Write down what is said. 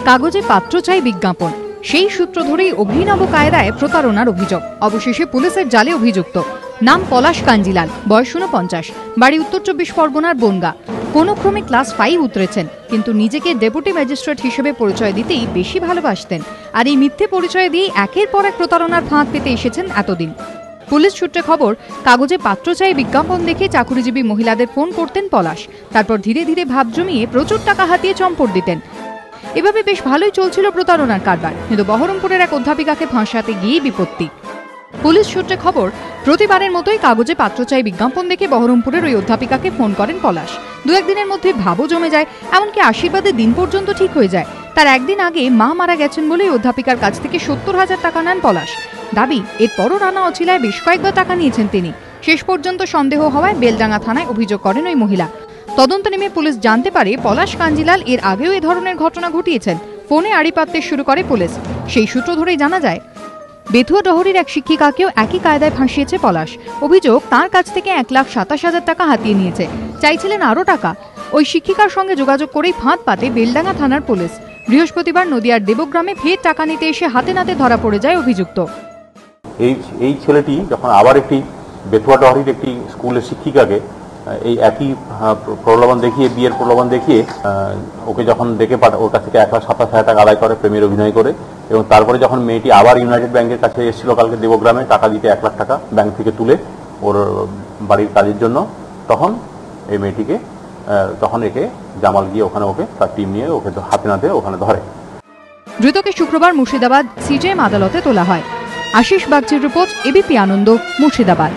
কাগজে পাত্র চাই বিজ্ঞাপন। সেই সূত্র ধরেই অভিনব কায়দায় প্রতারণার অভিযোগ। অবশেষে পুলিশের জালে অভিযুক্ত। নাম পলাশ কাঞ্জিলাল, বয়স 49, বাড়ি উত্তর 24 পরগনার বনগা। কোনো ক্রমে ক্লাস 5 উতরেছেন, কিন্তু নিজেকে ডেপুটি ম্যাজিস্ট্রেট হিসেবে পরিচয় দিতেই বেশি ভালোবাসতেন। আর এই মিথ্যে পরিচয় দিয়ে একের পর এক প্রতারণার ফাঁদ পেতে এসেছেন এতদিন। পুলিশ সূত্রে খবর, কাগজে পাত্র চাই বিজ্ঞাপন দেখে চাকুরিজীবী মহিলাদের ফোন করতেন পলাশ। তারপর ধীরে ধীরে ভাব জমিয়ে প্রচুর টাকা হাতিয়ে চম্পট দিতেন। এভাবে বেশ ভালোই চলছিল প্রতারণার কারবার, কিন্তু বহরমপুরের এক অধ্যাপিকাকে ফাঁসাতে গিয়েই বিপত্তি। পুলিশ সূত্রে খবর, প্রতিবারের মতোই কাগজে পাত্র চাই বিজ্ঞাপন দেখে বহরমপুরের ওই অধ্যাপিকাকে ফোন করেন পলাশ। 2-1 দিনের মধ্যে ভাবও জমে যায়, এমনকি আশীর্বাদের দিন পর্যন্ত ঠিক হয়ে যায়। তার একদিন আগে মা মারা গেছেন বলেই অধ্যাপিকার কাছ থেকে 70,000 টাকা নেন পলাশ। দাবি, এরপরও রানা অছিলায় বেশ কয়েকবার টাকা নিয়েছেন তিনি। শেষ পর্যন্ত সন্দেহ হওয়ায় বেলডাঙ্গা থানায় অভিযোগ করেন ওই মহিলা। তদন্ত নেমে পুলিশ জানতে পারে পলাশ কাঞ্জিলাল এর আগেও এ ধরনের ঘটনা ঘটিয়েছেন। ফোনে আড়ি পাততে শুরু করে পুলিশ। সেই সূত্র ধরেই জানা যায়, বেথুয়া ডহরির এক শিক্ষিকাকেও একই কায়দায় ফাঁসিয়েছে পলাশ। অভিযোগ, তার কাছ থেকে 1,27,000 টাকা হাতিয়ে নিয়েছে, চাইছিলেন আরও টাকা। ওই শিক্ষিকার সঙ্গে যোগাযোগ করেই ফাঁদ পাতে বেলডাঙ্গা থানার পুলিশ। বৃহস্পতিবার নদিয়ার দেবগ্রামে ফের টাকা নিতে এসে হাতে নাতে ধরা পড়ে যায় অভিযুক্ত। এই ছেলেটি যখন আবার একটি বেথুয়া ডহরির একটি স্কুলের শিক্ষিকাকে এই একই প্রলোভন দেখিয়ে, বিয়ের প্রলোভন দেখিয়ে ওকে যখন ডেকে ওর কাছ থেকে 1,27,000 টাকা আদায় করে প্রেমের অভিনয় করে, এবং তারপরে যখন মেয়েটি আবার ইউনাইটেড ব্যাংকের কাছে এসেছিল কালকে দেবগ্রামে টাকা দিতে 1 লাখ টাকা ব্যাংক থেকে তুলে ওর বাড়ির কাজের জন্য, তখন এই মেয়েটিকে একে জামাল গিয়ে ওখানে ওকে তার টিম নিয়ে ওকে হাতে নাতে ওখানে ধরে। ধৃতকে শুক্রবার মুর্শিদাবাদ সিজেএম আদালতে তোলা হয়। আশিস বাগচির রিপোর্ট, এবিপি আনন্দ, মুর্শিদাবাদ।